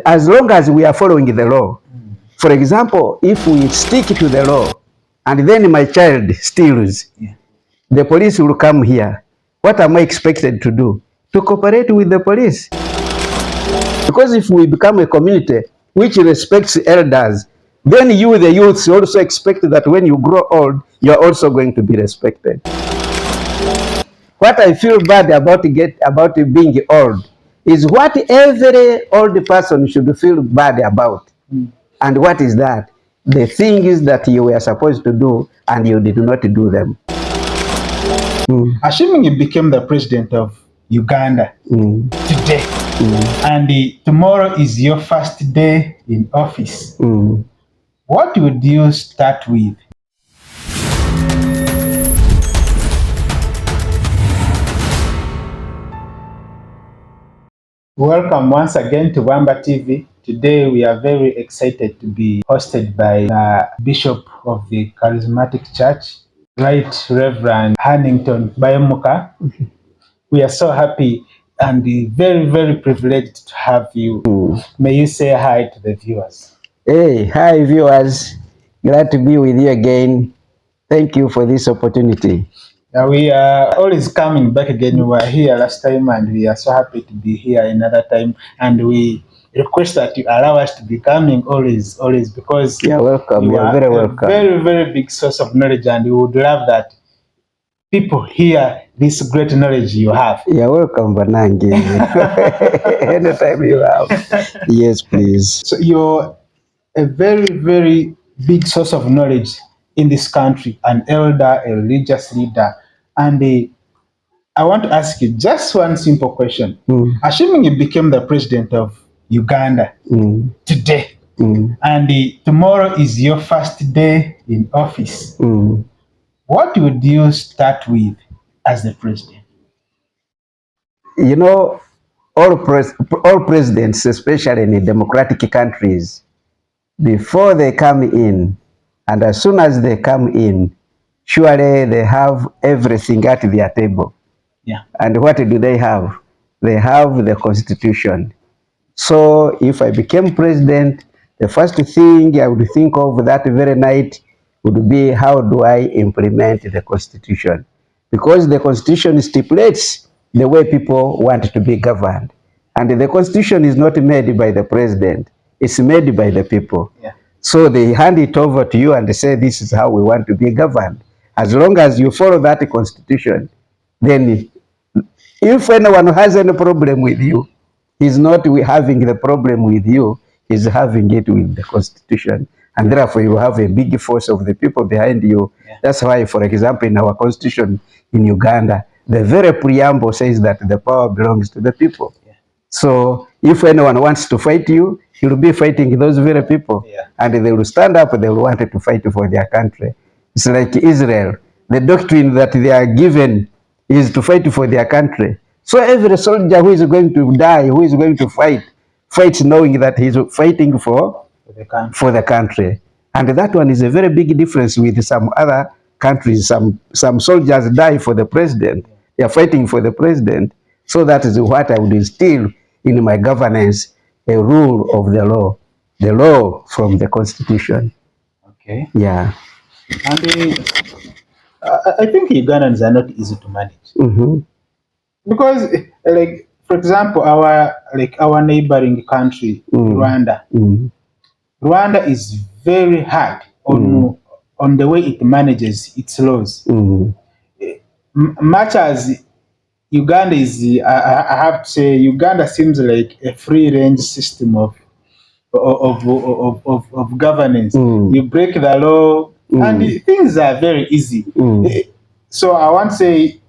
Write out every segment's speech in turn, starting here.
as long as we are following the law. For example, if we stick to the law and then my child steals, the police will come here. What am I expected to do? To cooperate with the police. Because if we become a community which respects elders, then you, the youths, also expect that when you grow old, you're also going to be respected. What I feel bad about being old is what every old person should feel bad about. And what is that? The things that you were supposed to do and you did not do them. Assuming you became the president of Uganda today, and tomorrow is your first day in office, what would you start with? Welcome once again to Wamba TV. Today we are very excited to be hosted by the Bishop of the Charismatic Church, Right Reverend Hannington Bahemuka. We are so happy and very, very privileged to have you. May you say hi to the viewers. Hey, hi viewers. Glad to be with you again. Thank you for this opportunity. We are always coming back again. We were here last time and we are so happy to be here another time. And we request that you allow us to be coming always, because you're welcome. You are very welcome. A very, very big source of knowledge, and we would love that people hear this great knowledge you have. You're welcome, Banangi. Anytime you have. Yes, please. So you're a very, very big source of knowledge in this country, an elder, a religious leader. And I want to ask you just one simple question. Assuming you became the president of Uganda today, and tomorrow is your first day in office, what would you start with as the president? You know, all presidents, especially in democratic countries, before they come in, and as soon as they come in, surely they have everything at their table. And what do they have? They have the Constitution. So if I became president, the first thing I would think of that very night would be, how do I implement the Constitution? Because the Constitution stipulates the way people want to be governed. And the Constitution is not made by the president. It's made by the people. So they hand it over to you and say, this is how we want to be governed. As long as you follow that Constitution, then if anyone has any problem with you, he's not having the problem with you, he's having it with the Constitution. And therefore you have a big force of the people behind you. That's why, for example, in our Constitution in Uganda, the very preamble says that the power belongs to the people. So if anyone wants to fight you, he'll be fighting those very people. And they will stand up, they will want to fight for their country. It's like Israel. The doctrine that they are given is to fight for their country. So every soldier who is going to die, who is going to fights knowing that he's fighting for the country. And that one is a very big difference with some other countries. Some soldiers die for the president. They are fighting for the president. So that is what I would instill in my governance, a rule of the law from the Constitution. Okay. Yeah. And I think Ugandans are not easy to manage. Because, like, for example, our neighboring country, Rwanda. Rwanda is very hard on the way it manages its laws. Much as Uganda is, I have to say, Uganda seems like a free-range system of governance. You break the law, and things are very easy. So I want to say,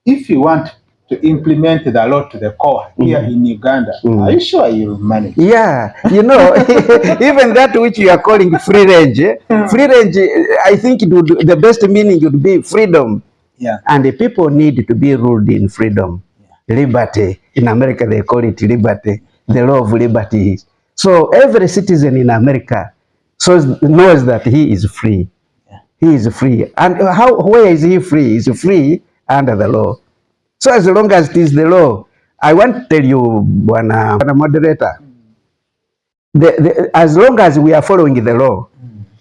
if you want to implement the law to the core here in Uganda, are you sure you'll manage? Yeah, you know, even that which you are calling free range, I think the best meaning would be freedom. And the people need to be ruled in freedom. Liberty. In America, they call it liberty, the law of liberty. So every citizen in America knows that he is free. He is free. And where is he free? He is free under the law. So as long as it is the law, I want to tell you, Bwana moderator, as long as we are following the law.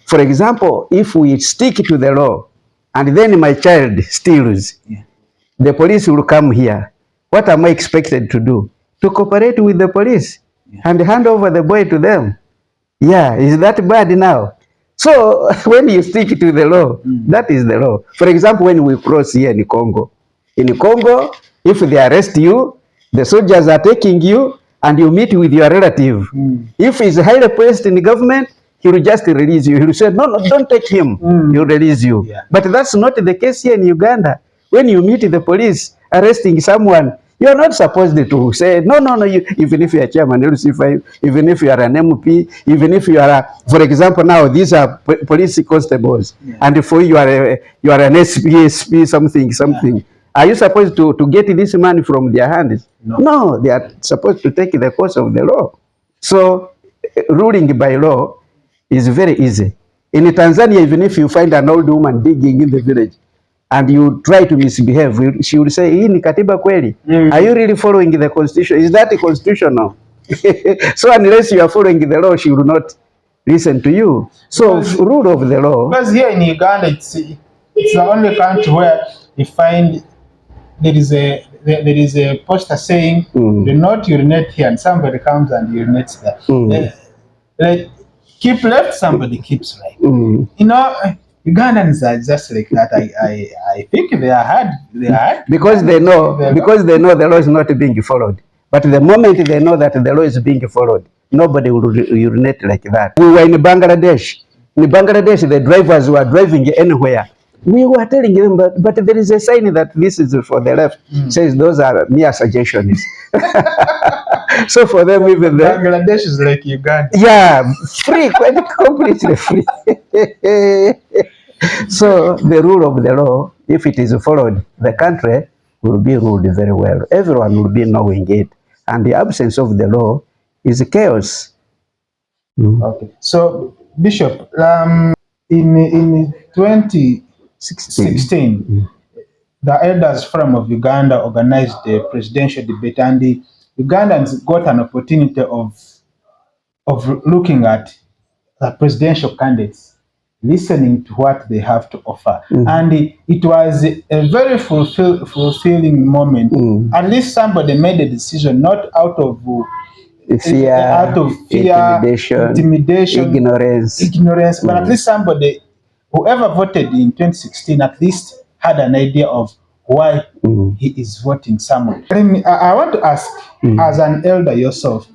For example, if we stick to the law and then my child steals, the police will come here. What am I expected to do? To cooperate with the police and hand over the boy to them. Yeah, is that bad now? So when you stick to the law, that is the law. For example, when we cross here in Congo, if they arrest you, the soldiers are taking you and you meet with your relative. If he's highly placed in the government, he will just release you. He will say, no, no, don't take him. He'll release you. Yeah. But that's not the case here in Uganda. When you meet the police arresting someone, you are not supposed to say, no, no, no, you, even if you are chairman, even if you are an MP, even if you are, for example, now these are police constables, and for you are an SP, something. Are you supposed to get this money from their hands? No, they are supposed to take the course of the law. So, ruling by law is very easy. In Tanzania, even if you find an old woman digging in the village, and you try to misbehave, she will say, hii ni katiba kweli? Are you really following the constitution? Is that constitutional? So unless you are following the law, she will not listen to you. So rule of the law. Because here in Uganda, it's the only country where you find there is a poster saying, do not urinate here, and somebody comes and urinates there. Like, keep left, somebody keeps right. You know, Ugandans are just like that. I think they are hard. Because they know the law is not being followed. But the moment they know that the law is being followed, nobody will urinate like that. We were in Bangladesh. In Bangladesh, the drivers were driving anywhere. We were telling them, but there is a sign that this is for the left. Says those are mere suggestions. So for them, even Bangladesh is like Uganda. Yeah, free, quite completely free. So the rule of the law, if it is followed, the country will be ruled very well. Everyone will be knowing it. And the absence of the law is chaos. Okay. So, Bishop, in 2016, the Elders Forum of Uganda organized a presidential debate, and the Ugandans got an opportunity of looking at the presidential candidates, listening to what they have to offer. And it was a very fulfilling moment. At least somebody made a decision, not out of fear, intimidation, ignorance. But at least somebody, whoever voted in 2016, at least had an idea of why he is voting someone. I want to ask, as an elder yourself,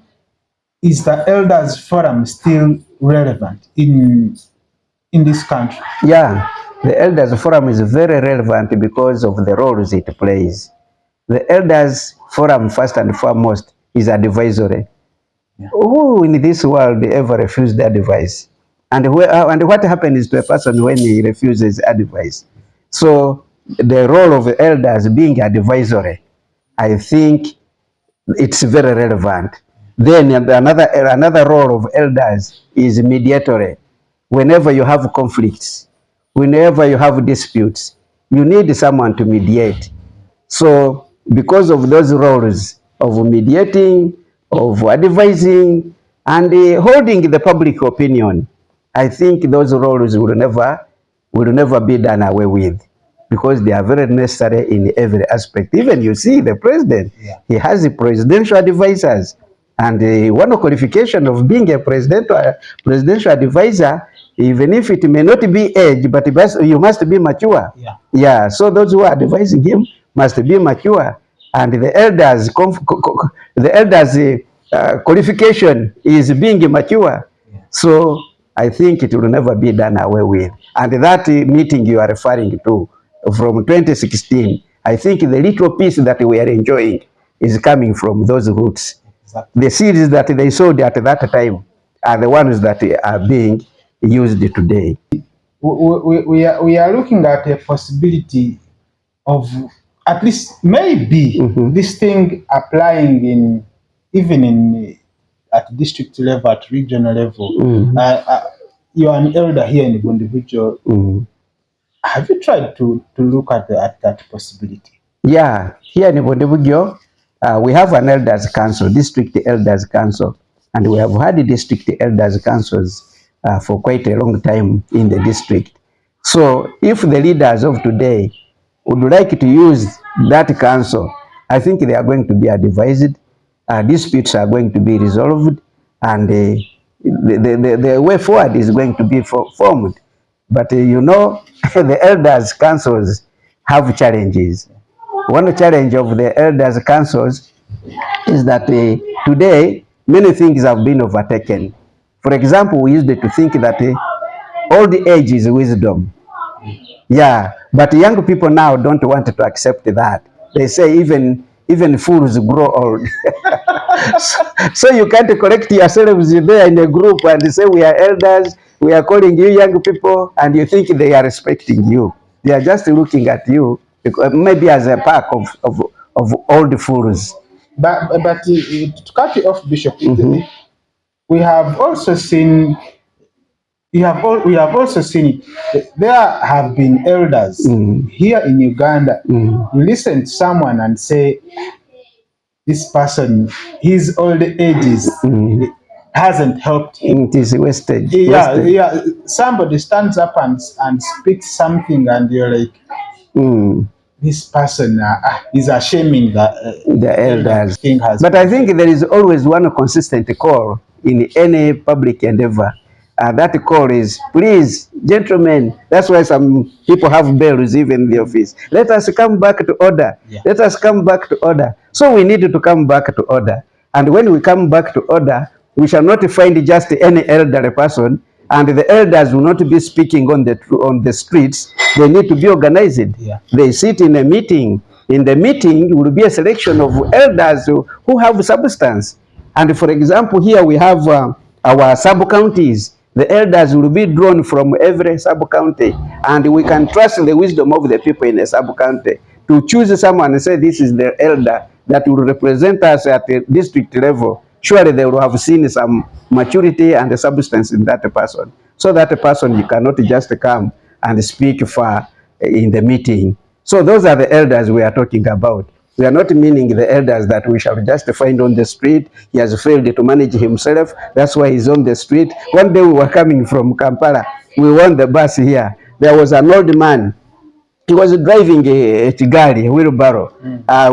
is the Elders Forum still relevant in this country? Yeah, the Elders Forum is very relevant because of the roles it plays. The Elders Forum, first and foremost, is advisory. Who in this world ever refused advice? And what happens to a person when he refuses advice? So the role of the elders being advisory, I think it's very relevant. Then another role of elders is mediatory. Whenever you have conflicts, whenever you have disputes, you need someone to mediate. So because of those roles of mediating, of advising, and holding the public opinion, I think those roles will never be done away with, because they are very necessary in every aspect. Even you see the president, he has the presidential advisors, and one qualification of being a presidential advisor, even if it may not be age, but you must be mature. Yeah. So those who are advising him must be mature, and the elders' qualification is being mature. So I think it will never be done away with. And that meeting you are referring to from 2016, I think the little piece that we are enjoying is coming from those roots. Exactly. The seeds that they sowed at that time are the ones that are being used today. We are looking at a possibility of at least maybe this thing applying at district level, at regional level. You are an elder here in Bundibugyo. Have you tried to look at that possibility? Yeah, here in Bundibugyo, we have an elders council, district elders council. And we have had district elders councils for quite a long time in the district. So if the leaders of today would like to use that council, I think they are going to be advised, disputes are going to be resolved, and the way forward is going to be formed. But you know, the elders councils have challenges. One challenge of the elders councils is that today many things have been overtaken. For example, we used to think that old age is wisdom. Yeah, but young people now don't want to accept that. They say even fools grow old. So you can't collect yourselves there in a group and say we are elders, we are calling you young people, and you think they are respecting you. They are just looking at you, maybe as a pack of old fools. But to cut you off, Bishop, we have also seen we have also seen it. There have been elders here in Uganda. You listen to someone and say, this person, his old ages hasn't helped him. It is wasted. Yeah, wasted. yeah. Somebody stands up and speaks something, and you're like, this person is asshaming the elders. Thing has But I think there is always one consistent call in any public endeavor. That call is, please, gentlemen, that's why some people have bells even in the office. Let us come back to order. Yeah. Let us come back to order. So we need to come back to order. And when we come back to order, we shall not find just any elderly person, and the elders will not be speaking on the streets. They need to be organized. Yeah. They sit in a meeting. In the meeting will be a selection of elders who have substance. And for example, here we have our sub-counties. The elders will be drawn from every sub-county, and we can trust the wisdom of the people in a sub-county to choose someone and say this is the elder that will represent us at the district level. Surely they will have seen some maturity and substance in that person. So that person, you cannot just come and speak for in the meeting. So those are the elders we are talking about. We are not meaning the elders that we shall just find on the street. He has failed to manage himself. That's why he's on the street. One day we were coming from Kampala. We won the bus here. There was an old man. He was driving a tigari, a wheelbarrow,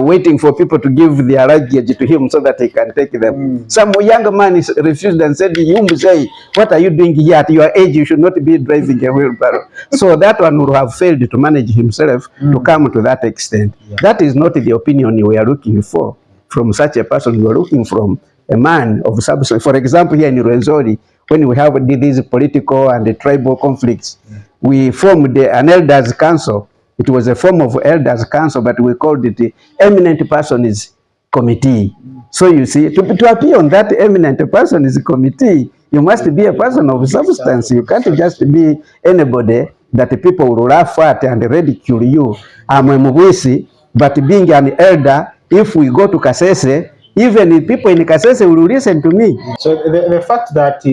waiting for people to give their luggage to him so that he can take them. Some young man refused and said, you say, what are you doing here? At your age, you should not be driving a wheelbarrow. So that one would have failed to manage himself to come to that extent. Yeah. That is not the opinion we are looking for from such a person. We are looking from a man of substance. For example, here in Rwenzori, when we have these political and the tribal conflicts, we formed an elders council. It was a form of elders council, but we called it the eminent persons committee. So you see, to appear on that eminent persons committee, you must be a person of substance. You can't just be anybody that the people will laugh at and ridicule you. I'm a Mwisi, but being an elder, if we go to Kasese, even if people in Kasese will listen to me. So the fact that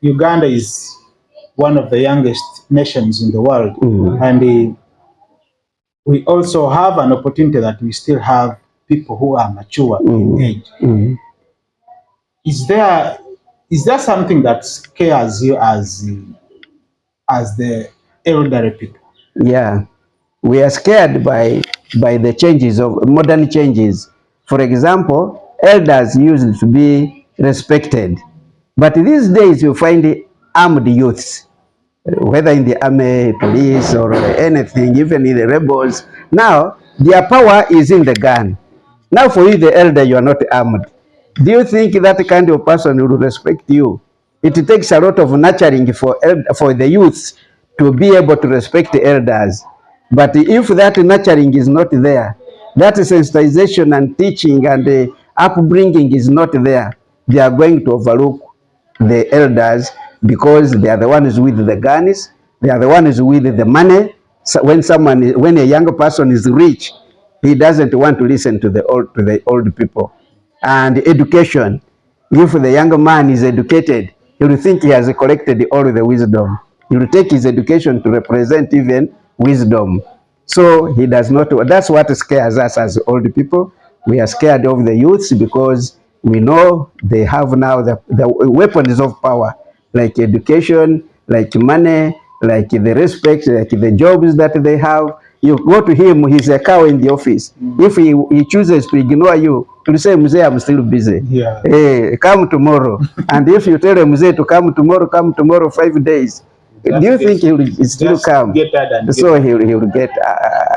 Uganda is one of the youngest nations in the world, and we also have an opportunity that we still have people who are mature in age. Is there something that scares you as the elderly people? Yeah, we are scared by the changes of modern changes. For example, elders used to be respected, but these days you find armed youths, whether in the army, police, or anything, even in the rebels. Now, their power is in the gun. Now, for you, the elder, you are not armed. Do you think that kind of person will respect you? It takes a lot of nurturing for the youth to be able to respect the elders. But if that nurturing is not there, that sensitization and teaching and the upbringing is not there, they are going to overlook the elders because they are the ones with the guns, they are the ones with the money. So when a young person is rich, he doesn't want to listen to the old people. And education, if the young man is educated, he will think he has collected all the wisdom. He will take his education to represent even wisdom. So he does not. That's what scares us as old people. We are scared of the youths because We know they have now the weapons of power, like education, like money, like the respect, like the jobs that they have. You go to him, he's a cow in the office. If he chooses to ignore you, to say, Mzee, I'm still busy. Yeah. Hey, come tomorrow. And if you tell Mzee to come tomorrow 5 days, do you think he will still come? So he will get,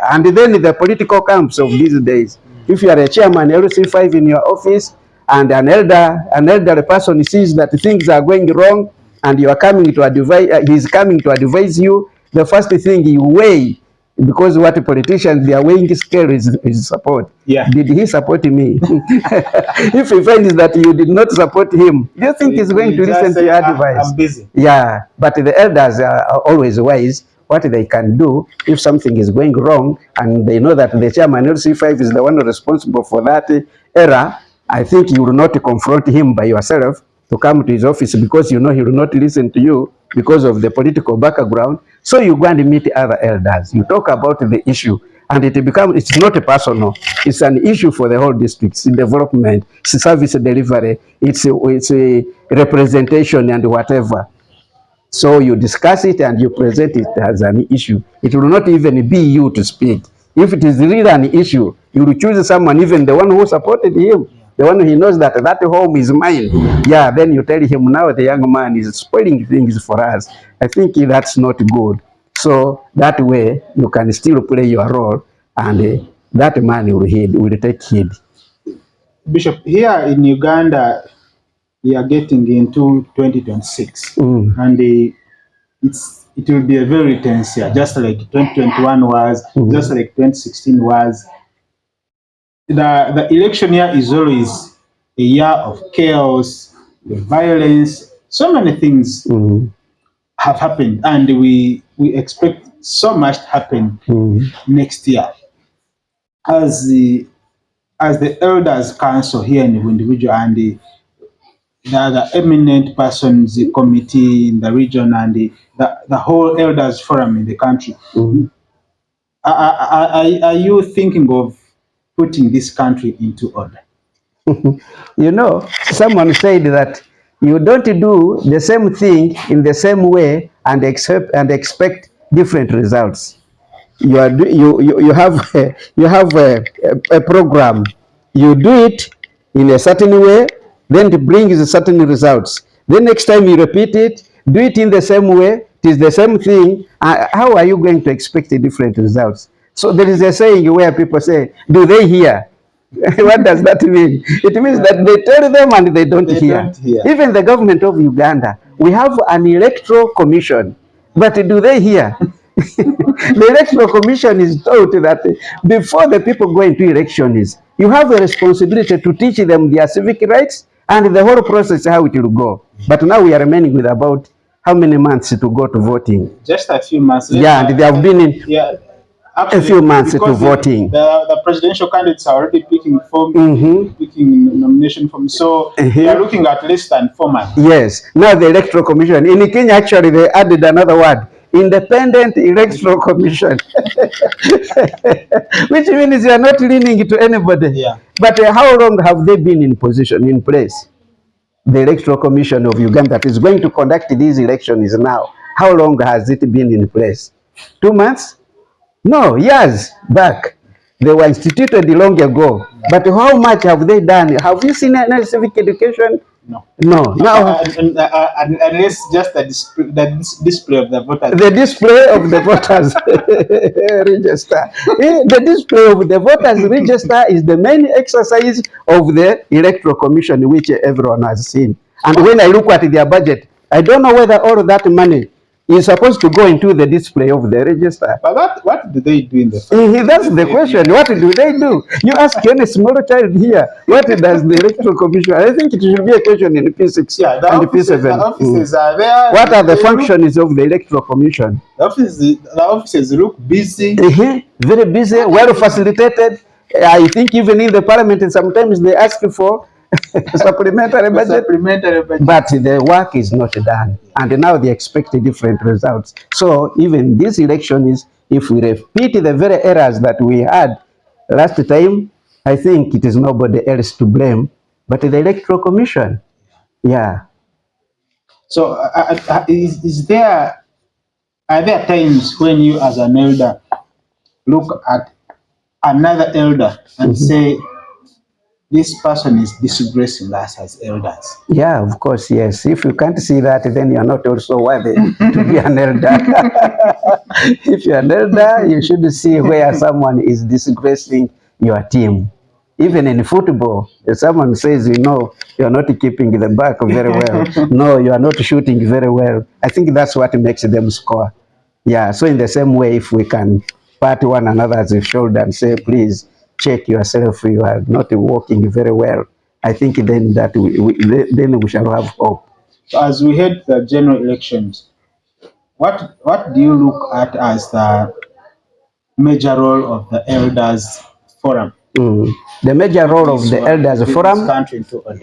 and then the political camps of these days. If you are a chairman LC5 in your office, and an elderly person sees that things are going wrong, and you are coming to advise, he's coming to advise you, the first thing you weigh, because what politicians, they are weighing scale is support. Yeah. Did he support me? If he finds that you did not support him, do you think he's going to listen to your advice? I'm busy. Yeah, but the elders are always wise. What they can do if something is going wrong, and they know that the chairman LC5 is the one responsible for that error, I think you will not confront him by yourself to come to his office, because you know he will not listen to you because of the political background. So you go and meet other elders. You talk about the issue, and it's not personal. It's an issue for the whole district. It's development, it's service delivery, it's a representation and whatever. So you discuss it and you present it as an issue. It will not even be you to speak. If it is really an issue, you will choose someone, even the one who supported him, the one he knows that that home is mine. Yeah, then you tell him, now the young man is spoiling things for us. I think that's not good. So that way you can still play your role, and that man will take heed. Bishop, here in Uganda, we are getting into 2026, and it will be a very tense year, just like 2021 was, just like 2016 was. The election year is always a year of chaos, violence, so many things have happened, and we expect so much to happen next year. As the Elders Council here in the individual, and the eminent persons, the committee in the region, and the whole Elders Forum in the country, are you thinking of putting this country into order? You know, someone said that you don't do the same thing in the same way and expect different results. You have a program. You do it in a certain way, then it brings certain results. Then next time you repeat it, do it in the same way. It is the same thing. How are you going to expect different results? So there is a saying where people say, "Do they hear?" What does that mean? It means that they tell them and they don't hear. Even the government of Uganda, we have an electoral commission, but do they hear? The electoral commission is taught that before the people go into elections, you have a responsibility to teach them their civic rights and the whole process, how it will go. But now we are remaining with about how many months to go to voting? Just a few months. Yeah, and they have been in. Yeah. Actually, a few months to voting. The presidential candidates are already picking picking nomination forms. So they are looking at less than 4 months. Yes. Now the electoral commission. In Kenya, actually, they added another word: independent electoral commission, which means you are not leaning to anybody. Yeah. But how long have they been in place? The electoral commission of Uganda that is going to conduct these elections now. How long has it been in place? 2 months? No, years back. They were instituted long ago. But how much have they done? Have you seen any civic education? No. No. Now, unless just the display of the voters. The display of the voters register. The display of the voters register is the main exercise of the electoral commission, which everyone has seen. And when I look at their budget, I don't know whether all that money is supposed to go into the display of the register. But what do they do in the That's the question. What do they do? You ask any small child here, what does the electoral commission? I think it should be a question in P6 and P7. The offices are there. What are the functions of the electoral commission? The offices look busy. Very busy, well facilitated. I think even in the parliament, sometimes they ask for supplementary budget, but the work is not done, and now they expect different results. So even this election is, if we repeat the very errors that we had last time, I think it is nobody else to blame but the Electoral Commission. Yeah. So, are there times when you, as an elder, look at another elder and say, this person is disgracing us as elders? Yeah, of course, yes. If you can't see that, then you're not also worthy to be an elder. If you're an elder, you should see where someone is disgracing your team. Even in football, if someone says, you know, you're not keeping the back very well, no, you are not shooting very well, I think that's what makes them score. Yeah, so in the same way, if we can pat one another's shoulder and say, please check yourself, you are not working very well, I think then that then we shall have hope. So as we head to the general elections, what do you look at as the major role of the Elders Forum? The major role of the Elders Forum,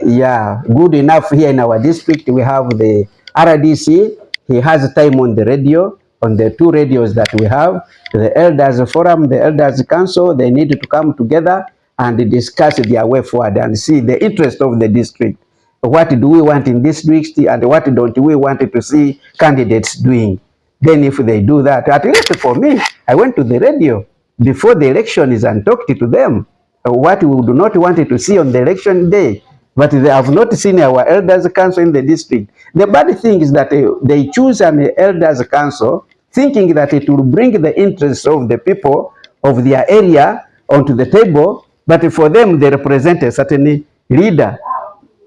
yeah, good enough here in our district. We have the RDC. He has time on the radio, on the two radios that we have. The Elders Forum, the Elders Council, they need to come together and discuss their way forward and see the interest of the district. What do we want in this district and what don't we want to see candidates doing? Then if they do that, at least for me, I went to the radio before the election is and talked to them what we do not want to see on the election day. But they have not seen our elders council in the district. The bad thing is that they choose an elders council thinking that it will bring the interests of the people of their area onto the table, but for them they represent a certain leader.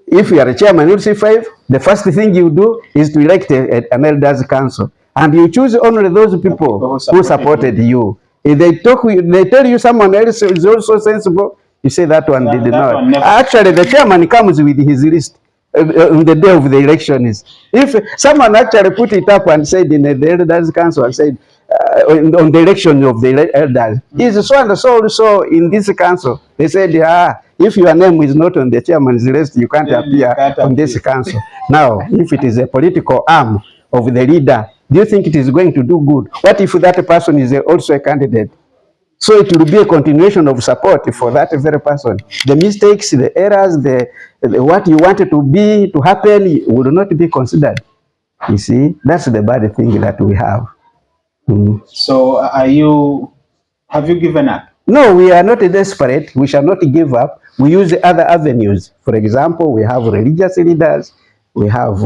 If you are a chairman of C5, the first thing you do is to elect an elders council, and you choose only those people who supported you. If they talk, they tell you someone else is also sensible, you say that one did not. Actually, the chairman comes with his list on the day of the election. If someone actually put it up and said in the elders council and said on the election of the elders, is so and so in this council, they said, if your name is not on the chairman's list, you can't appear on this council. Now, if it is a political arm of the leader, do you think it is going to do good? What if that person is also a candidate? So it will be a continuation of support for that very person. The mistakes, the errors, what you wanted to be to happen will not be considered. You see, that's the bad thing that we have. So have you given up? No, we are not desperate. We shall not give up. We use other avenues. For example, we have religious leaders. We have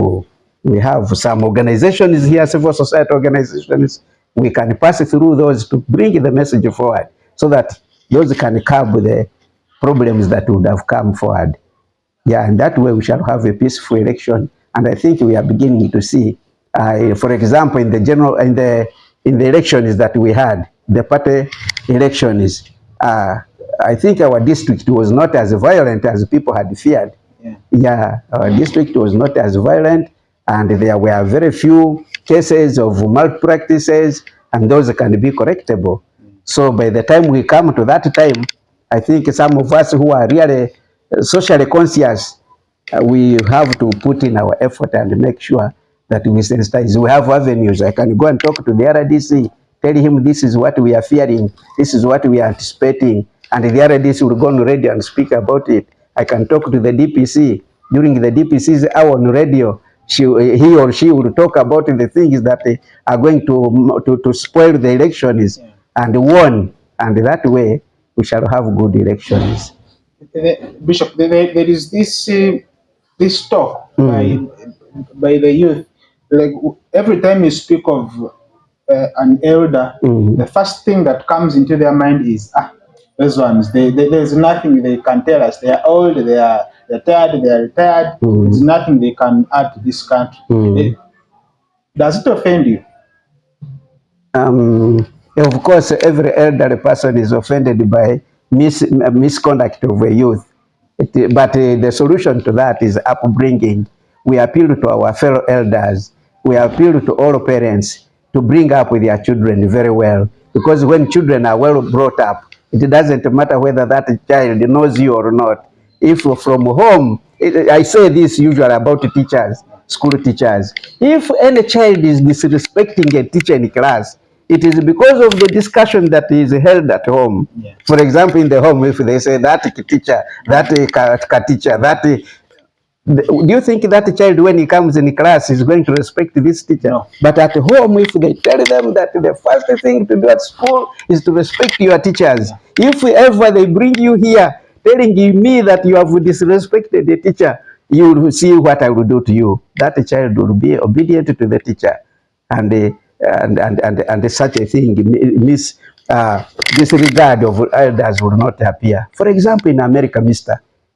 some organizations here, civil society organizations. We can pass through those to bring the message forward so that those can curb the problems that would have come forward. Yeah, and that way we shall have a peaceful election. And I think we are beginning to see, for example, in the elections that we had, the party elections, I think our district was not as violent as people had feared. Yeah, our district was not as violent, and there were very few cases of malpractices, and those can be correctable. So by the time we come to that time, I think some of us who are really socially conscious, we have to put in our effort and make sure that we sensitize. We have avenues. I can go and talk to the RDC, tell him this is what we are fearing, this is what we are anticipating, and the RDC will go on radio and speak about it. I can talk to the DPC. During the DPC's hour on radio, he or she will talk about the things that are going to spoil the elections and warn, and that way we shall have good elections. Bishop, there is this talk by the youth. Like every time you speak of an elder, the first thing that comes into their mind is those ones. There's nothing they can tell us. They are old. They're tired. They are retired. There's nothing they can add to this country. Does it offend you? Of course, every elderly person is offended by misconduct of a youth. But the solution to that is upbringing. We appeal to our fellow elders. We appeal to all parents to bring up with their children very well. Because when children are well brought up, it doesn't matter whether that child knows you or not. If from home, I say this usually about teachers, school teachers. If any child is disrespecting a teacher in class, it is because of the discussion that is held at home. Yeah. For example, in the home, if they say that teacher, that teacher, that do you think that child, when he comes in class, is going to respect this teacher? No. But at home, if they tell them that the first thing to do at school is to respect your teachers, if ever they bring you here telling me that you have disrespected the teacher, you will see what I will do to you. That child will be obedient to the teacher, and such a thing, disregard of elders will not appear. For example, in America,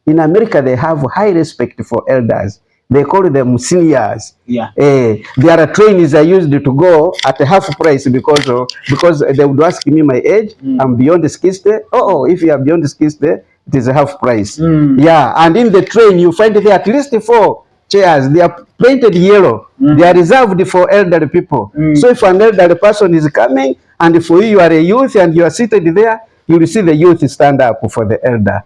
in America, they have high respect for elders. They call them seniors. Yeah. Their trainings are used to go at a half price because they would ask me my age. I'm beyond 60. Oh, if you are beyond 60, it is a half price. Yeah, and in the train, you find there at least 4 chairs. They are painted yellow. They are reserved for elderly people. So if an elderly person is coming, and for you are a youth and you are seated there, you will see the youth stand up for the elder.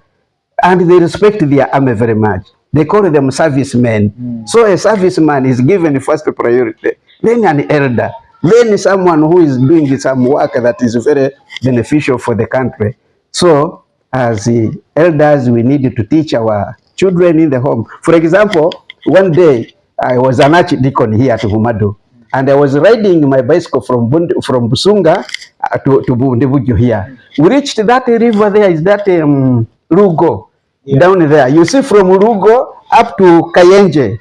And they respect their army very much. They call them servicemen. So a serviceman is given first priority, then an elder, then someone who is doing some work that is very beneficial for the country. So as the elders, we need to teach our children in the home. For example, one day I was an archdeacon here at Humado, and I was riding my bicycle from Busunga to Bundibujo here. We reached that river there, is that Rugo, down there. You see from Rugo up to Kayenje,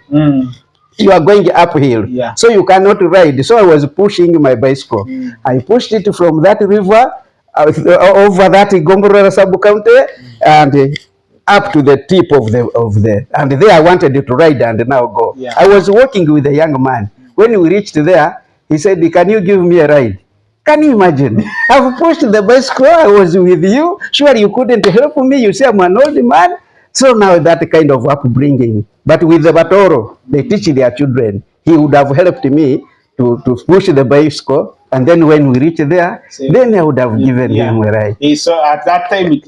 you are going uphill. So you cannot ride. So I was pushing my bicycle. I pushed it from that river over that Gomborora sub-county and up to the tip of the, and there I wanted to ride and now go. I was walking with a young man. When we reached there, he said, "Can you give me a ride?" Can you imagine? I've pushed the bicycle, I was with you. Sure, you couldn't help me. You say I'm an old man. So now that kind of upbringing. But with the Batoro, they teach their children. He would have helped me to push the bicycle. And then when we reach there, then I would have given him a ride. So at that time, you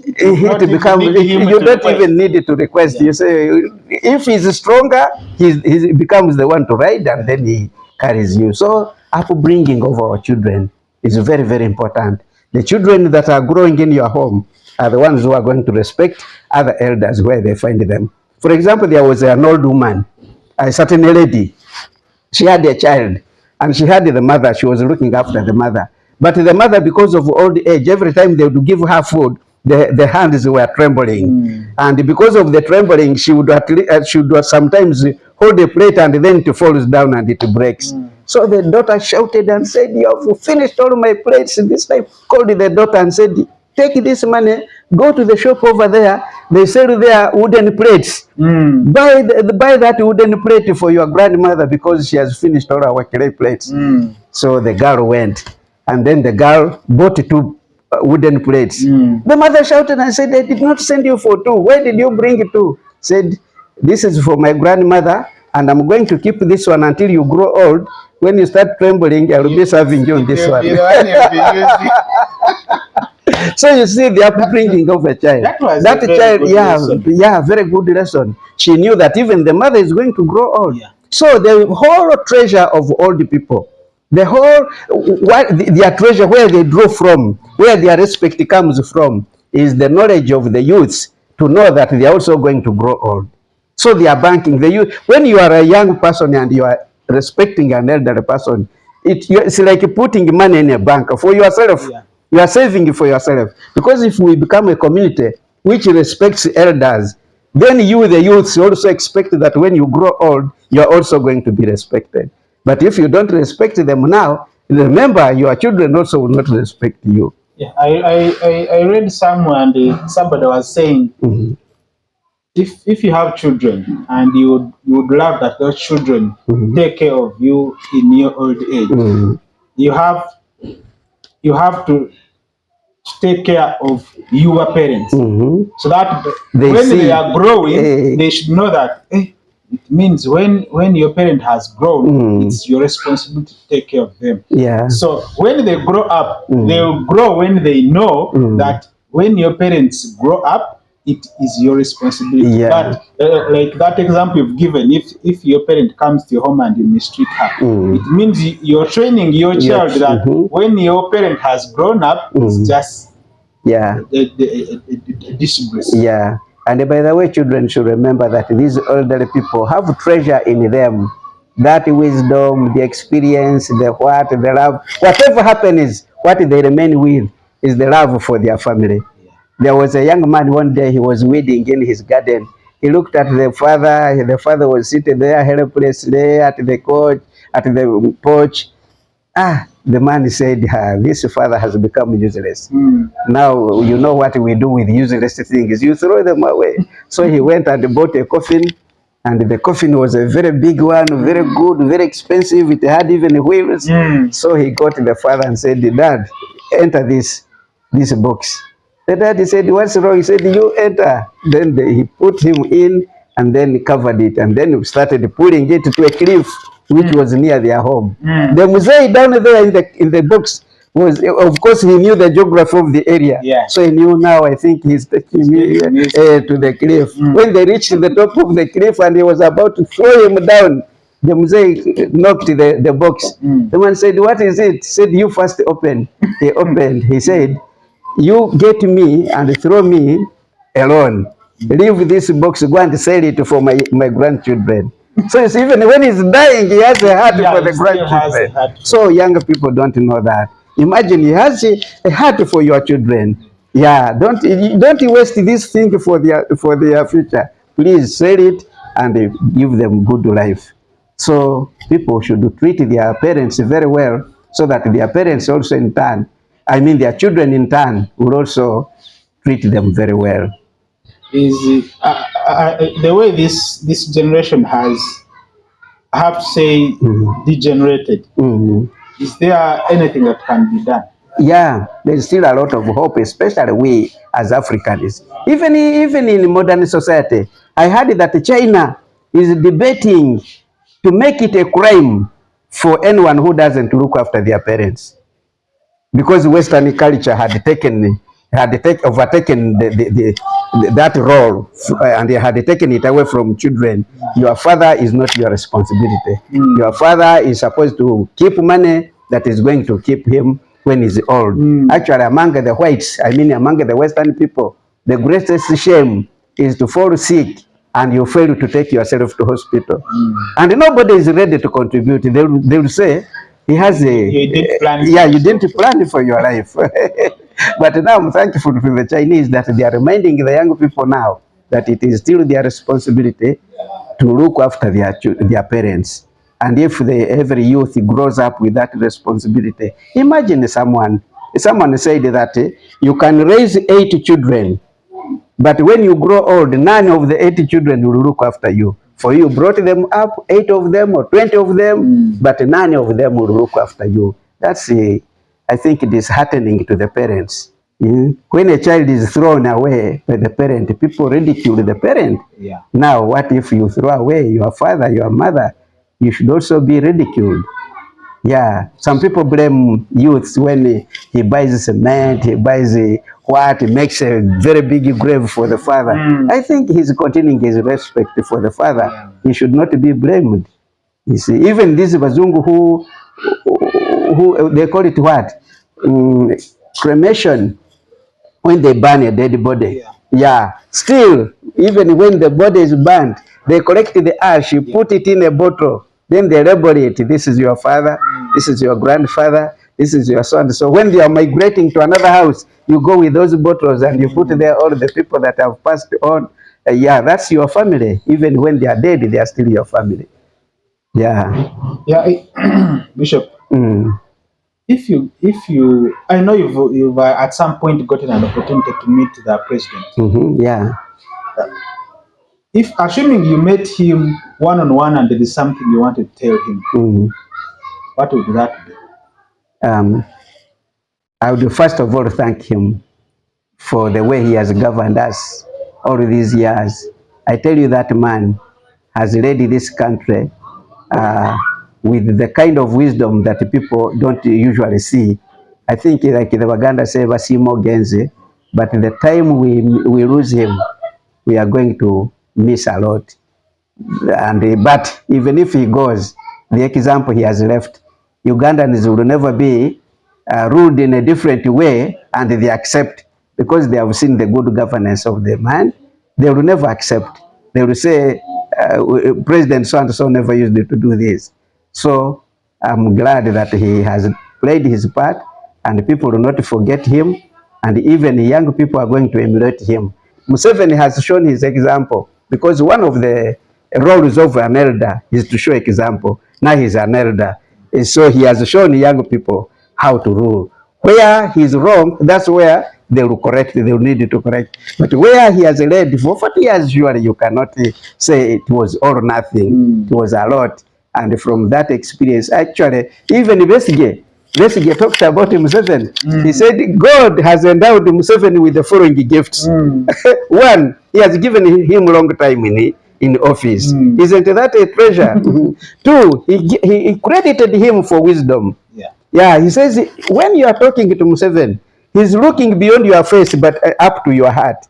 don't even need to request. You say, if he's stronger, he becomes the one to ride, and then he carries you. So upbringing of our children is very, very important. The children that are growing in your home are the ones who are going to respect other elders where they find them. For example, there was an old woman, a certain lady. She had a child, and she had the mother. She was looking after the mother. But the mother, because of old age, every time they would give her food, the hands were trembling. And because of the trembling, she would sometimes hold the plate and then it falls down and it breaks. So the daughter shouted and said, "You have finished all my plates." This time called the daughter and said, "Take this money, go to the shop over there. They sell their wooden plates. Buy that wooden plate for your grandmother because she has finished all our clay plates." So the girl went, and then the girl bought 2 wooden plates. The mother shouted and said, "I did not send you for 2. Why did you bring 2? Said, "This is for my grandmother, and I'm going to keep this one until you grow old. When you start trembling, I will be serving you on this one." So you see the upbringing of a child. That child, very good lesson. She knew that even the mother is going to grow old. So the whole treasure of old people, the whole their treasure, where they draw from, where their respect comes from, is the knowledge of the youths to know that they are also going to grow old. So they are banking the youth. When you are a young person and you are respecting an elderly person, it's like putting money in a bank for yourself. You are saving for yourself. Because if we become a community which respects elders, then you, the youths, also expect that when you grow old, you are also going to be respected. But if you don't respect them now, remember your children also will not respect you. I read somewhere, somebody was saying, if you have children and you would love that those children take care of you in your old age, you have to take care of your parents, so that they are growing, they should know that it means when your parent has grown, it's your responsibility to take care of them. So when they grow up, they will grow when they know that when your parents grow up, it is your responsibility. Yeah. But like that example you've given, if your parent comes to your home and you mistreat her, it means you're training your child that when your parent has grown up, it's just a disgrace. Yeah. And by the way, children should remember that these elderly people have treasure in them. That wisdom, the experience, the what, the love, whatever happens, what they remain with is the love for their family. There was a young man one day, he was weeding in his garden. He looked at the father was sitting there helplessly at the couch, at the porch. The man said, this father has become useless. Now, you know what we do with useless things. You throw them away. So he went and bought a coffin, and the coffin was a very big one, very good, very expensive. It had even wheels. So he got the father and said, Dad, enter this box. The dad said, what's wrong? He said, you enter. Then he put him in and then covered it, and then started pulling it to a cliff which was near their home. The Muzee down there in the box was, of course, he knew the geography of the area. So he knew, now I think he's taking me to the cliff. When they reached the top of the cliff and he was about to throw him down, the Muzee knocked the box. The man said, what is it? He said, you first open. He opened. He said, you get me and throw me alone. Leave this box, go and sell it for my grandchildren. So it's even when he's dying, he has a heart for the grandchildren. So young people don't know that. Imagine he has a heart for your children. Yeah, don't waste this thing for their future. Please sell it and give them good life. So people should treat their parents very well, so that their parents also in turn, their children in turn, will also treat them very well. Is the way this generation has, I have to say, degenerated. Is there anything that can be done? Yeah, there's still a lot of hope, especially we as Africans. Even in modern society, I heard that China is debating to make it a crime for anyone who doesn't look after their parents, because Western culture had overtaken that role, and they had taken it away from children. Your father is not your responsibility. Your father is supposed to keep money that is going to keep him when he's old. Actually, among the whites, among the Western people, the greatest shame is to fall sick and you fail to take yourself to hospital. And nobody is ready to contribute. They will say, he has you didn't plan you didn't plan for your life. But now I'm thankful to the Chinese that they are reminding the young people now that it is still their responsibility to look after their parents. And if every youth grows up with that responsibility, imagine someone said that you can raise 8 children, but when you grow old, none of the 8 children will look after you. For you brought them up, 8 of them or 20 of them, but none of them will look after you. That's, I think, disheartening to the parents. When a child is thrown away by the parent, people ridicule the parent. Now, what if you throw away your father, your mother? You should also be ridiculed. Yeah, some people blame youths when he buys cement, he buys he makes a very big grave for the father. I think he's continuing his respect for the father. He should not be blamed. You see, even this Bazungu who they call it what? Cremation, when they burn a dead body. Still, even when the body is burnt, they collect the ash, you put it in a bottle, then they label it. This is your father, this is your grandfather, this is your son. So when they are migrating to another house, you go with those bottles and you put there all the people that have passed on. That's your family. Even when they are dead, they are still your family. Bishop. If you, I know you've at some point gotten an opportunity to meet the president. If, assuming you met him one-on-one and there is something you want to tell him, what would that be? I would first of all thank him for the way he has governed us all these years. I tell you, that man has led this country with the kind of wisdom that people don't usually see. I think, like the Waganda say, Basimo Genze, but the time we lose him, we are going to miss a lot. But even if he goes, the example he has left, Ugandans will never be ruled in a different way, and they accept because they have seen the good governance of the man. They will never accept. They will say, President so and so never used to do this. So I'm glad that he has played his part, and people will not forget him, and even young people are going to emulate him. Museveni has shown his example because one of the roles of an elder is to show example. Now he's an elder. So he has shown young people how to rule. Where he's wrong, that's where they will correct, they will need to correct. But where he has led for 40 years, surely you cannot say it was all or nothing. It was a lot. And from that experience, actually, even Besigye talked about Museveni. He said, God has endowed Museveni with the following gifts. One, he has given him a long time in office. Isn't that a treasure? Two, he credited him for wisdom. Yeah, he says, when you are talking to Museveni, he's looking beyond your face, but up to your heart.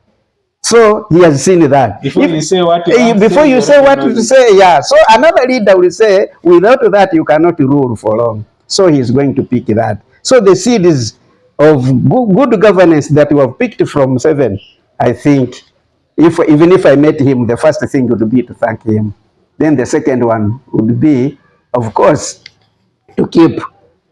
So he has seen that. Before you say what to say, yeah. So another leader will say, without that, you cannot rule for long. So he's going to pick that. So the seeds of good governance that we have picked from Seven, I think, even if I met him, the first thing would be to thank him. Then the second one would be, of course, to keep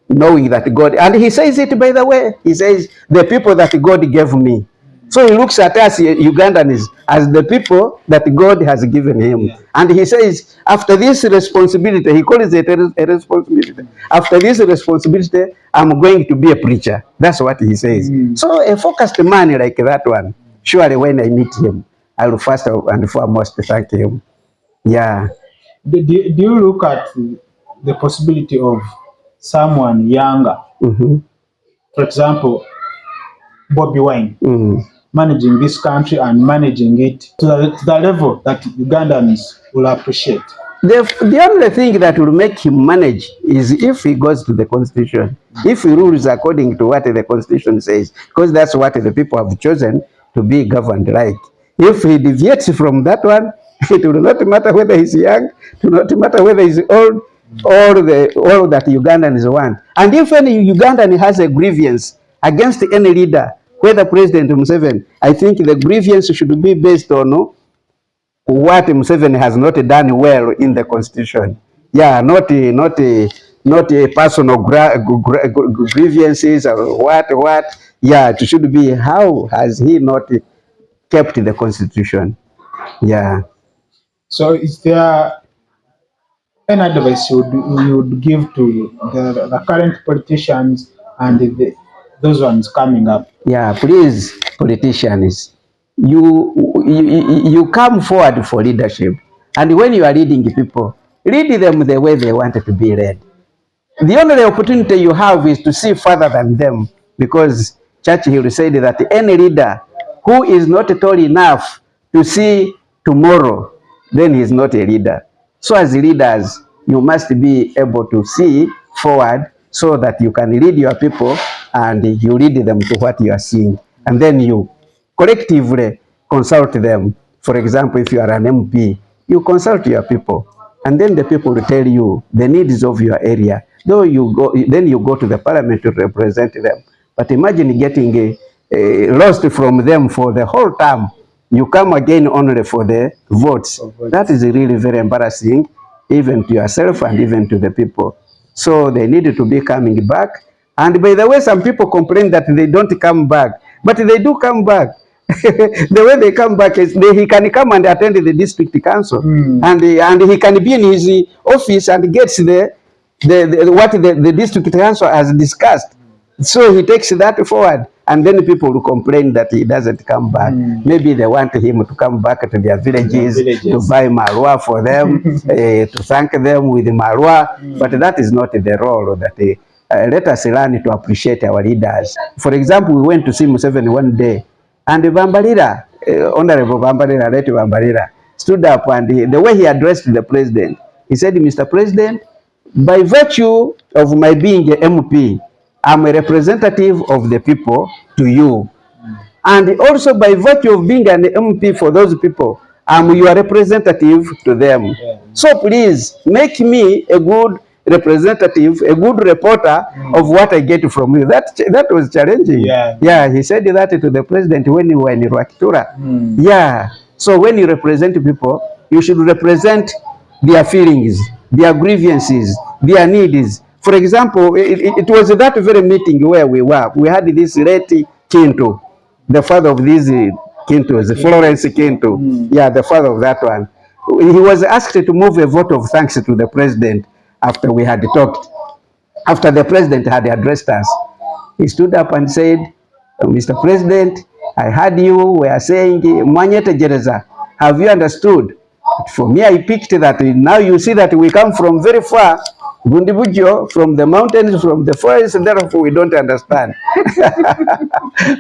knowing that God, and he says it by the way, he says, the people that God gave me. So he looks at us Ugandans as the people that God has given him. Yeah. And he says, after this responsibility, he calls it a responsibility. After this responsibility, I'm going to be a preacher. That's what he says. So a focused man like that one, surely when I meet him, I will first and foremost thank him. Yeah. Do you look at the possibility of someone younger, for example, Bobby Wine, managing this country and managing it to the level that Ugandans will appreciate? The only thing that will make him manage is if he goes to the constitution, if he rules according to what the constitution says, because that's what the people have chosen to be governed like. If he deviates from that one, it will not matter whether he's young, it will not matter whether he's old, all that Ugandans want. And if any Ugandan has a grievance against any leader, whether President Museveni, I think the grievance should be based on what Museveni has not done well in the constitution. Yeah, not a personal grievances or what. Yeah, it should be how has he not kept the constitution. Yeah. So is there any advice you would give to the current politicians and those ones coming up? Yeah, please, politicians, you come forward for leadership, and when you are leading people, lead them the way they want to be led. The only opportunity you have is to see further than them, because Churchill said that any leader who is not tall enough to see tomorrow, then he is not a leader. So as leaders, you must be able to see forward so that you can lead your people and you lead them to what you are seeing. And then you collectively consult them. For example, if you are an MP, you consult your people. And then the people will tell you the needs of your area. Though then you go to the parliament to represent them. But imagine getting lost from them for the whole term. You come again only for the votes. That is really very embarrassing, even to yourself and even to the people. So they needed to be coming back. And by the way, some people complain that they don't come back, but they do come back. The way they come back is he can come and attend the district council, and he can be in his office and gets what the district council has discussed. So he takes that forward, and then people will complain that he doesn't come back. Maybe they want him to come back to their villages, to buy marwa for them, to thank them with marwa, but that is not the role that let us learn to appreciate our leaders. For example, we went to see Museveni one day, and Bambalira, Honorable Bambalira, Leti Bambalira, stood up, and the way he addressed the president, he said, Mr. President, by virtue of my being a MP, I'm a representative of the people to you. And also by virtue of being an MP for those people, I'm your representative to them. Yeah. So please make me a good representative, a good reporter of what I get from you. That was challenging. Yeah. Yeah, he said that to the president when we were in Rwakitura. Yeah. So when you represent people, you should represent their feelings, their grievances, their needs. For example, it was that very meeting where we were. We had this late Kinto, the father of these Kintos, Florence Kinto. Yeah, the father of that one. He was asked to move a vote of thanks to the president after we had talked, after the president had addressed us. He stood up and said, Mr. President, I heard you were saying, Mwanyete Gereza, have you understood? For me, I picked that. Now you see that we come from very far, Bundibujo, from the mountains, from the forest, and therefore we don't understand.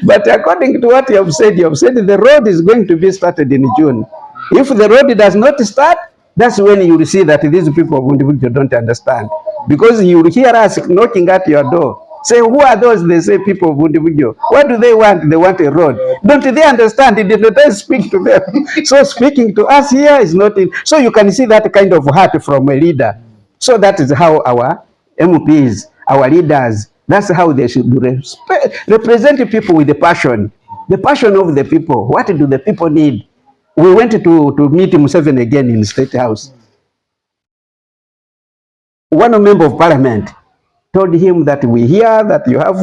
But according to what you have said the road is going to be started in June. If the road does not start, that's when you will see that these people of Bundibujo don't understand. Because you will hear us knocking at your door. Say, who are those? They say people of Bundibujo. What do they want? They want a road. Don't they understand? Did not I speak to them? So speaking to us here is not in. So you can see that kind of heart from a leader. So that is how our MPs, our leaders, that's how they should represent people with the passion of the people. What do the people need? We went to meet Museveni again in the State House. One member of parliament told him that we hear that you have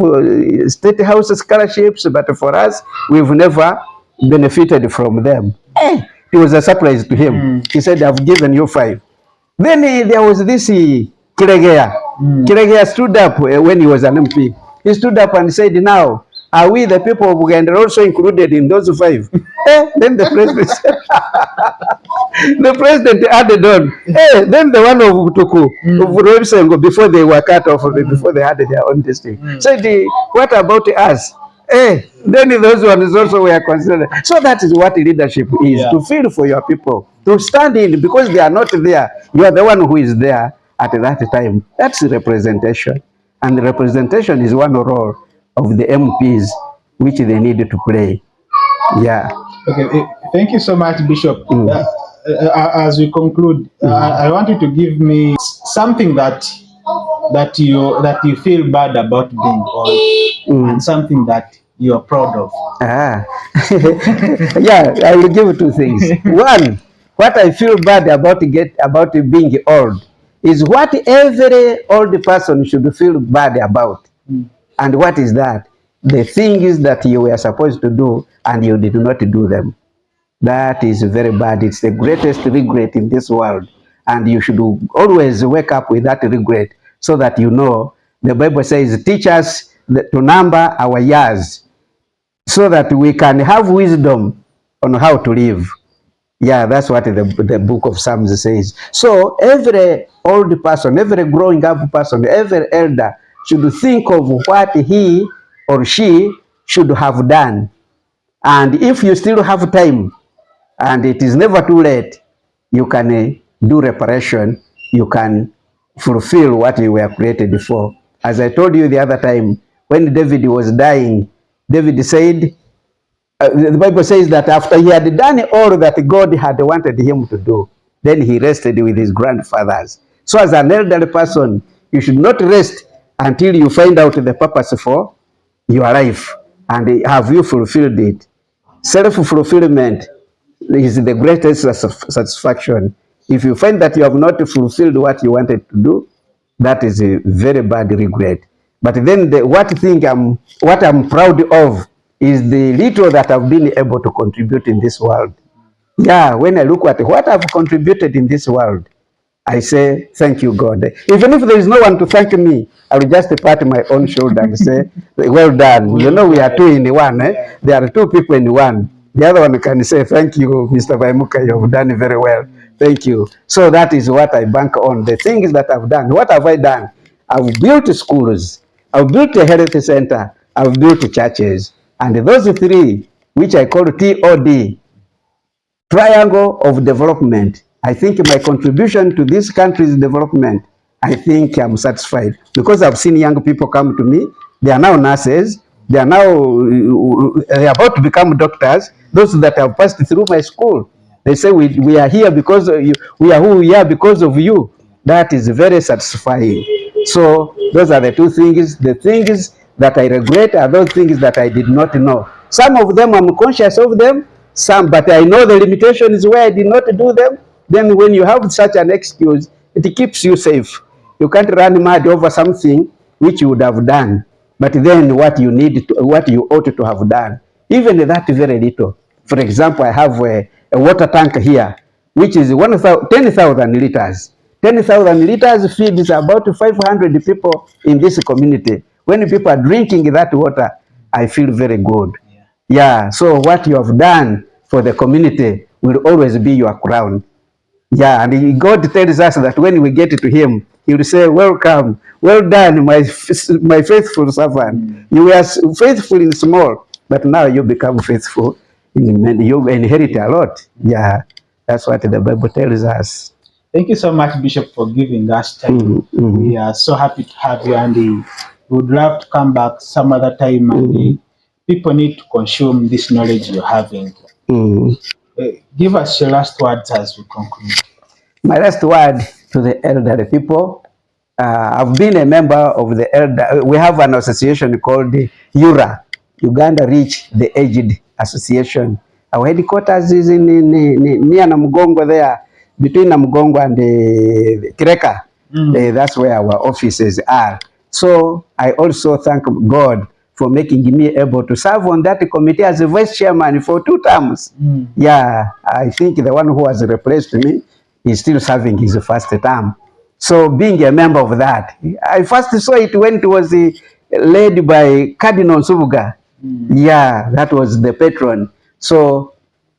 State House scholarships, but for us, we've never benefited from them. It was a surprise to him. He said, I've given you 5. Then there was this Kiregea. Kiregea stood up when he was an MP. He stood up and said, now, are we the people of Uganda also included in those 5? Then the president said, the president added on, then the one of Tuku, of Rwemisengo, before they were cut off, before they had their own district, said, what about us? Then those ones also were considered. So that is what leadership is, to feel for your people, to stand in, because they are not there. You are the one who is there at that time. That's representation. And the representation is one role of the MPs, which they need to play. Yeah. Okay, thank you so much, Bishop. As we conclude, I want you to give me something that you feel bad about being old, and something that you are proud of. Yeah, I will give 2 things. One, what I feel bad about being old is what every old person should feel bad about. And what is that? The things that you were supposed to do and you did not do them. That is very bad. It's the greatest regret in this world. And you should always wake up with that regret so that you know. The Bible says, teach us to number our years so that we can have wisdom on how to live. Yeah, that's what the book of Psalms says. So every old person, every growing up person, every elder should think of what he or she should have done. And if you still have time, and it is never too late, you can do reparation, you can fulfill what you were created for. As I told you the other time, when David was dying, David said, the Bible says that after he had done all that God had wanted him to do, then he rested with his grandfathers. So as an elderly person, you should not rest until you find out the purpose for your life and have you fulfilled it. Self-fulfillment is the greatest satisfaction. If you find that you have not fulfilled what you wanted to do, that is a very bad regret. But then what I'm proud of is the little that I've been able to contribute in this world. Yeah, when I look at what I've contributed in this world, I say, thank you, God. Even if there is no one to thank me, I will just pat my own shoulder and say, well done. You know, we are 2 in 1. There are 2 people in 1. The other one can say, thank you, Mr. Bahemuka, you have done very well. Thank you. So that is what I bank on. The things that I've done. What have I done? I've built schools. I've built a health center. I've built churches. And those 3, which I call TOD, triangle of development. I think my contribution to this country's development, I think I'm satisfied because I've seen young people come to me. They are now nurses. They are now they are about to become doctors. Those that have passed through my school, they say we are here because of you. We are who we are because of you. That is very satisfying. So those are the two things. The things that I regret are those things that I did not know. Some of them I'm conscious of them. Some, but I know the limitations where I did not do them. Then when you have such an excuse, it keeps you safe. You can't run mad over something which you would have done, but then what you need, what you ought to have done, even that very little. For example, I have a water tank here, which is 10,000 liters. 10,000 liters feeds about 500 people in this community. When people are drinking that water, I feel very good. Yeah, so what you have done for the community will always be your crown. Yeah, and God tells us that when we get to Him, He will say, "Welcome, well done, my faithful servant. You were faithful in small, but now you become faithful in many. You inherit a lot." Yeah, that's what the Bible tells us. Thank you so much, Bishop, for giving us time. We are so happy to have you, and we would love to come back some other time. And people need to consume this knowledge you're having. Give us your last words as we conclude. My last word to the elderly people. I've been a member of the elder. We have an association called the URA, Uganda Reach the Aged Association. Our headquarters is near Namugongo there, between Namugongo and Kireka. That's where our offices are. So I also thank God for making me able to serve on that committee as a vice chairman for 2 terms. Yeah, I think the one who has replaced me is still serving his first term. So being a member of that, I first saw it when it was led by Cardinal Subuga. Yeah, that was the patron. So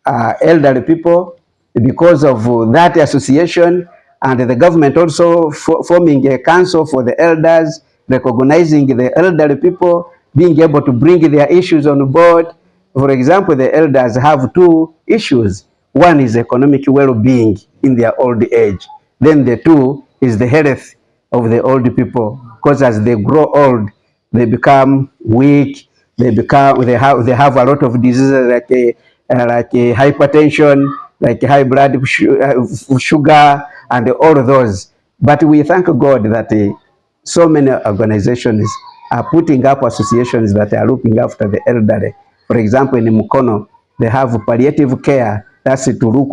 elderly people, because of that association, and the government also forming a council for the elders, recognizing the elderly people, being able to bring their issues on board. For example, the elders have 2 issues. One is economic well-being in their old age. Then the 2 is the health of the old people, because as they grow old, they become weak. They have a lot of diseases like hypertension, like high blood sugar, and all of those. But we thank God that so many organizations are putting up associations that are looking after the elderly. For example, in Mukono, they have palliative care. That's to look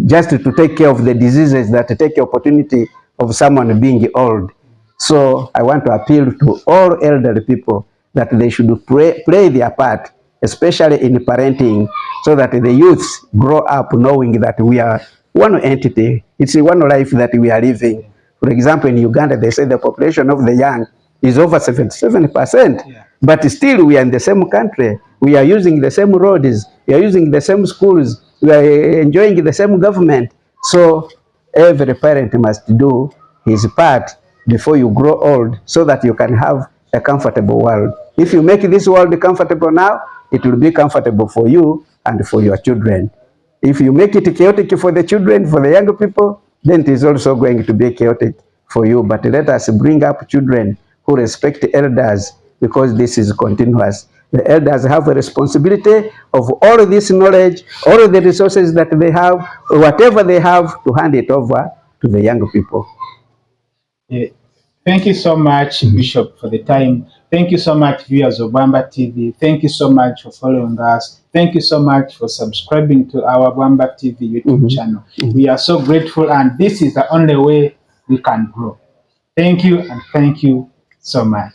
just to take care of the diseases that take the opportunity of someone being old. So I want to appeal to all elderly people that they should play their part, especially in parenting, so that the youths grow up knowing that we are one entity. It's one life that we are living. For example, in Uganda, they say the population of the young is over 77%, but still we are in the same country. We are using the same roads. We are using the same schools. We are enjoying the same government. So every parent must do his part before you grow old, so that you can have a comfortable world. If you make this world comfortable now, it will be comfortable for you and for your children. If you make it chaotic for the children, for the young people, then it is also going to be chaotic for you. But let us bring up children who respect elders, because this is continuous. The elders have a responsibility of all this knowledge, all of the resources that they have, whatever they have, to hand it over to the young people. Thank you so much, Bishop, for the time. Thank you so much, viewers of Bamba TV. Thank you so much for following us. Thank you so much for subscribing to our Bamba TV YouTube channel. We are so grateful, and this is the only way we can grow. Thank you, and thank you so much.